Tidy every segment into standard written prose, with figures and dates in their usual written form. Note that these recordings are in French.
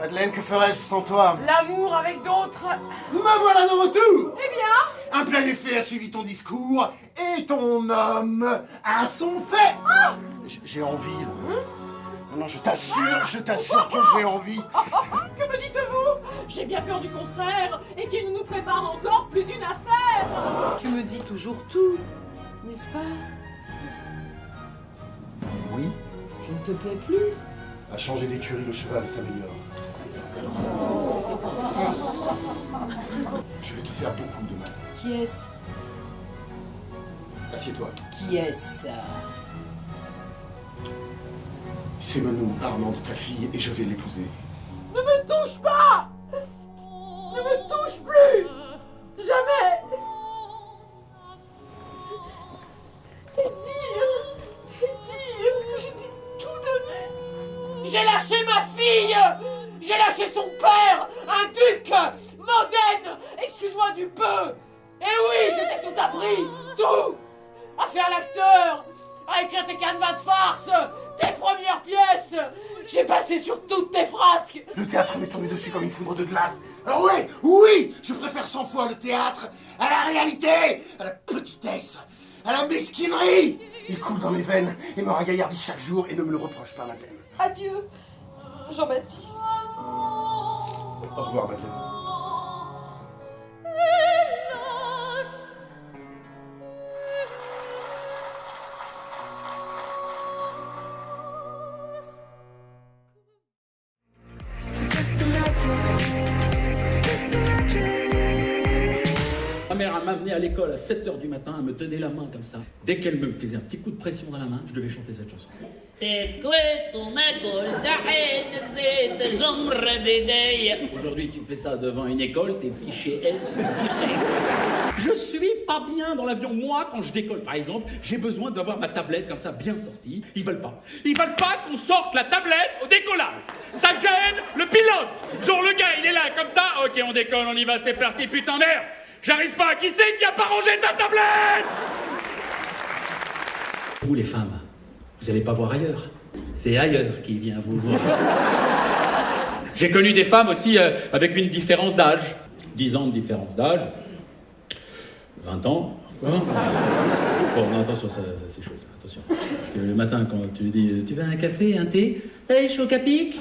Madeleine, que ferais-je sans toi? L'amour avec d'autres. Me voilà de retour! Eh bien, Un plein effet a suivi ton discours, et ton homme a son fait! J'ai envie, là. Non, je t'assure que j'ai envie. que me dites-vous? J'ai bien peur du contraire et qu'il nous prépare encore plus d'une affaire. Tu me dis toujours tout, n'est-ce pas? Oui, Je ne te plais plus. à changer d'écurie, le cheval s'améliore. Je vais te faire beaucoup de mal. Qui est-ce? Assieds-toi. Qui est-ce? C'est Manou, Armand, ta fille, et je vais l'épouser. Ne me touche pas! Ne me touche plus! Jamais! Et dire que je t'ai tout donné! J'ai lâché ma fille! J'ai lâché son père! Un duc! Modène! Excuse-moi du peu! Et oui, je t'ai tout appris! Tout! À faire l'acteur! À écrire tes canevas de farce! Tes premières pièces! J'ai passé sur toutes tes frasques! Le théâtre m'est tombé dessus comme une foudre de glace. Alors oui, je préfère 100 fois le théâtre à la réalité, à la petitesse, à la mesquinerie. Il coule dans mes veines et me ragaillardit chaque jour, et ne me le reproche pas, Madeleine. Adieu, Jean-Baptiste. Au revoir, Madeleine. Ma mère m'a amené à l'école à 7h du matin, elle me tenait la main comme ça. Dès qu'elle me faisait un petit coup de pression dans la main, je devais chanter cette chanson. Aujourd'hui, tu fais ça devant une école, t'es fiché S direct. Je suis pas bien dans l'avion. Moi, quand je décolle, par exemple, j'ai besoin d'avoir ma tablette comme ça, bien sortie. Ils veulent pas. Ils veulent pas qu'on sorte la tablette au décollage. Ça gêne le pilote. Genre, le gars, il est là, comme ça. Ok, on décolle, on y va, c'est parti. Putain, merde. J'arrive pas. Qui c'est qui a pas rangé sa tablette? Vous, les femmes, vous allez pas voir ailleurs. C'est ailleurs qui vient vous voir. J'ai connu des femmes aussi avec une différence d'âge. 10 ans de différence d'âge. 20 ans. Quoi. Bon, attention, ça c'est chaud, ça. Attention. Parce que le matin, quand tu lui dis « Tu veux un café, un thé? Hey, chaud qu'à pic ?»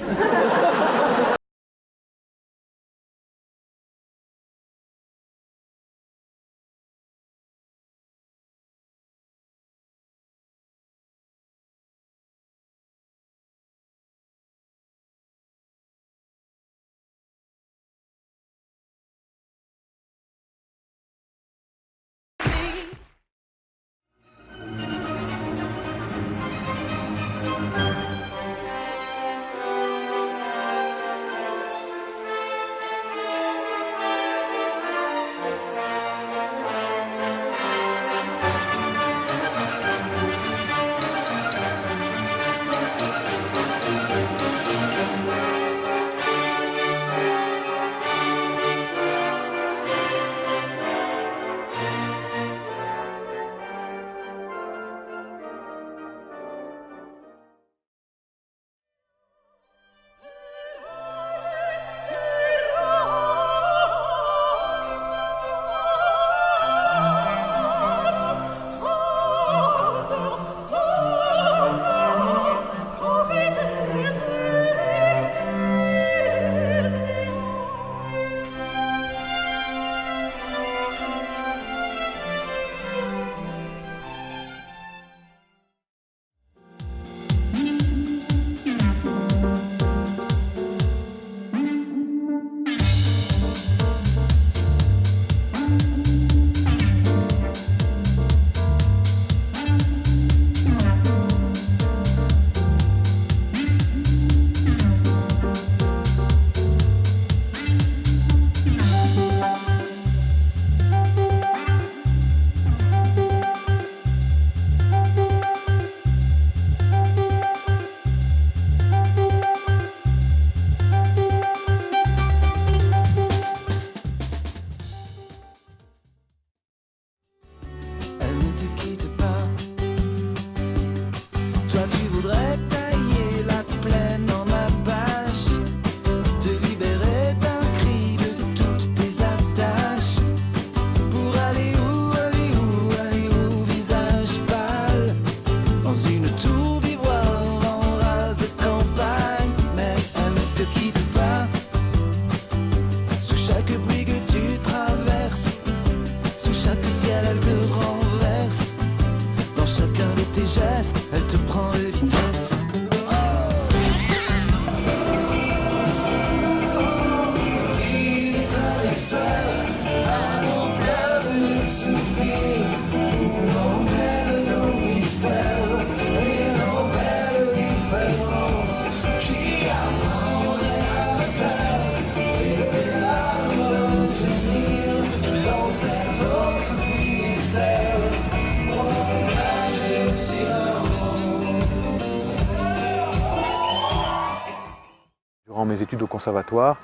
Durant mes études au conservatoire,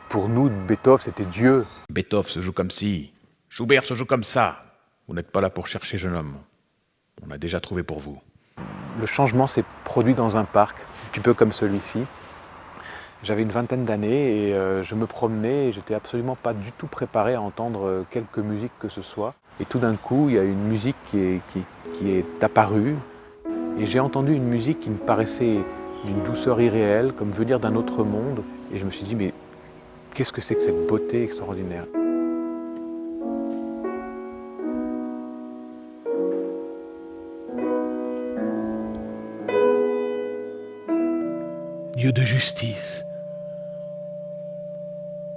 pour nous, Beethoven, c'était Dieu. Beethoven se joue comme ci, Schubert se joue comme ça. Vous n'êtes pas là pour chercher, jeune homme. On a déjà trouvé pour vous. Le changement s'est produit dans un parc, un petit peu comme celui-ci. J'avais une vingtaine d'années et je me promenais et j'étais absolument pas du tout préparé à entendre quelque musique que ce soit. Et tout d'un coup, il y a une musique qui est apparue et j'ai entendu une musique qui me paraissait d'une douceur irréelle, comme venir d'un autre monde. Et je me suis dit, mais qu'est-ce que c'est que cette beauté extraordinaire ? Dieu de justice,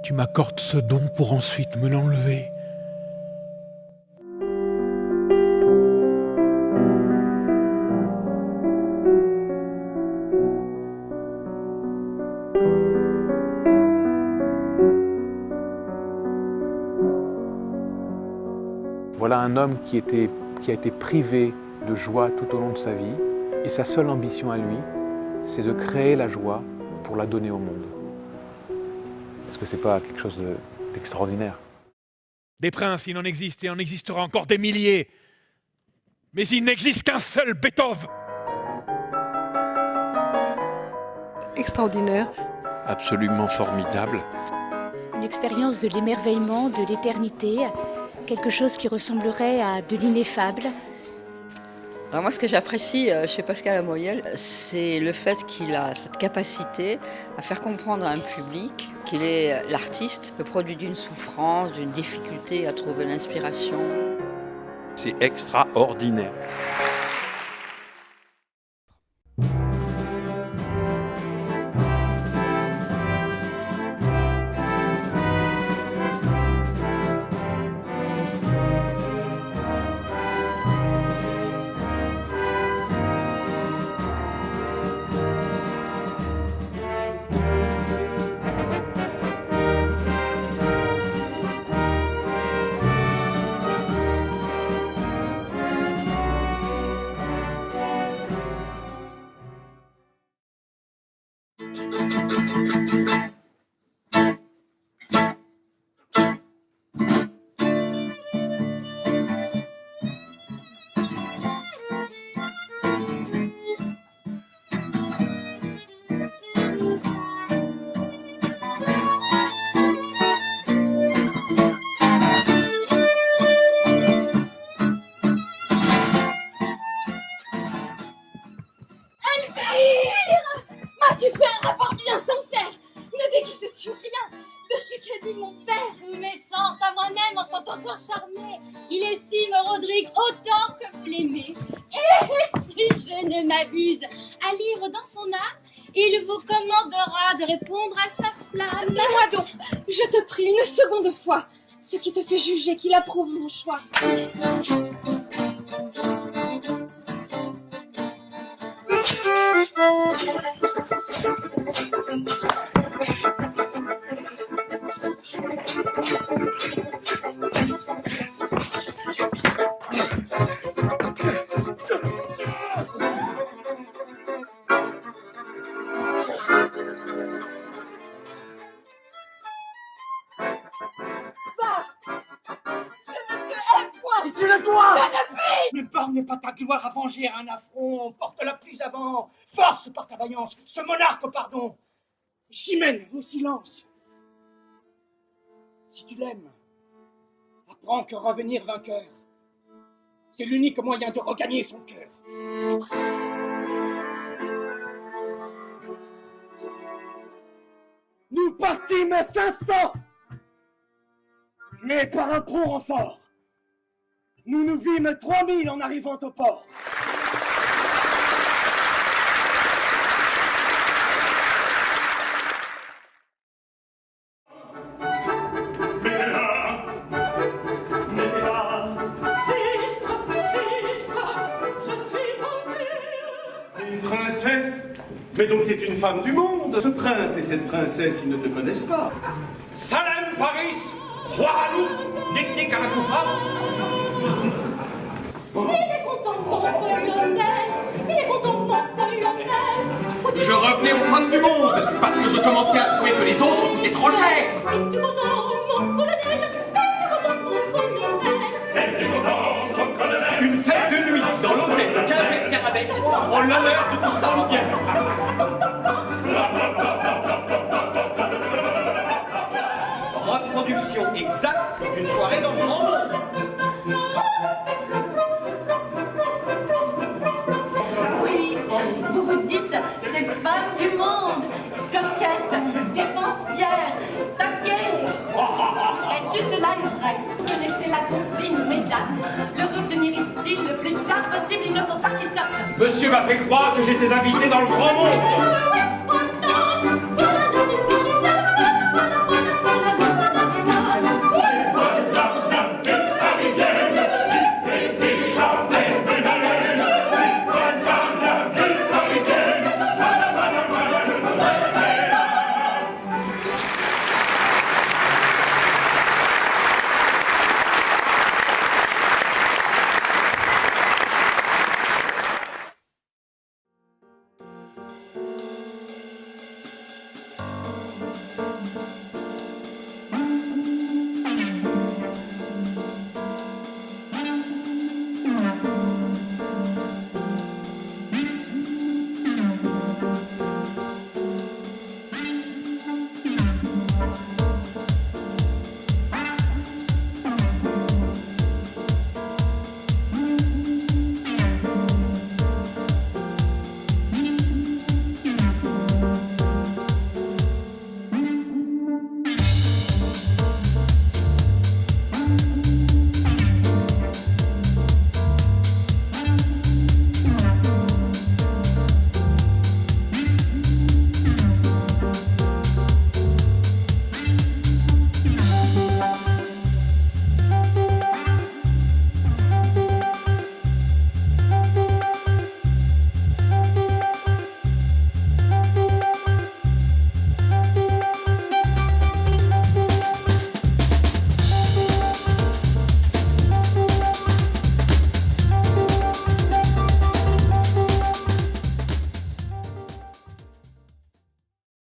tu m'accordes ce don pour ensuite me l'enlever. Voilà un homme qui a été privé de joie tout au long de sa vie, et sa seule ambition à lui, c'est de créer la joie pour la donner au monde. Est-ce que c'est pas quelque chose d'extraordinaire ? Des princes, il en existe et en existera encore des milliers. Mais il n'existe qu'un seul Beethoven. Extraordinaire. Absolument formidable. Une expérience de l'émerveillement, de l'éternité, quelque chose qui ressemblerait à de l'ineffable. Alors moi, ce que j'apprécie chez Pascal Lamoyel, c'est le fait qu'il a cette capacité à faire comprendre à un public qu'il est l'artiste, le produit d'une souffrance, d'une difficulté à trouver l'inspiration. C'est extraordinaire. Tu fais un rapport bien sincère. Ne déguises-tu rien de ce qu'a dit mon père? Tous mes sens à moi-même en sont encore charmés. Il estime Rodrigue autant que vous l'aimez. Et si je ne m'abuse, à lire dans son art, il vous commandera de répondre à sa flamme. Dis-moi donc, je te prie une seconde fois, ce qui te fait juger qu'il approuve mon choix. Ne borne pas ta gloire à venger un affront, porte-la plus avant, force par ta vaillance, ce monarque au pardon. Chimène, au silence. Si tu l'aimes, apprends que revenir vainqueur, c'est l'unique moyen de regagner son cœur. Nous partîmes à 500, mais par un prompt renfort. Nous nous vîmes 3000 en arrivant au port. Une princesse? Mais donc c'est une femme du monde. Ce prince et cette princesse, ils ne te connaissent pas. Salem Paris, Roi Hanouf, Nick à la Koufa. Il est content, mon colonel. Il est content, mon colonel. Je revenais aux femmes du monde, parce que je commençais à trouver que les autres coûtaient trop cher. Es-tu content, mon colonel? Es-tu content, mon colonel? Une fête de nuit dans l'hôtel de Carabec en l'honneur de tout Saoudien. Reproduction exacte d'une soirée dans le grand monde. Oui, vous vous dites, ces femmes du monde, coquettes, dépensières, taquettes. Et tout cela est vrai. Vous connaissez la consigne, mesdames. Le retenir ici le plus tard possible, il ne faut pas qu'il sorte. Monsieur m'a fait croire que j'étais invité dans le grand monde.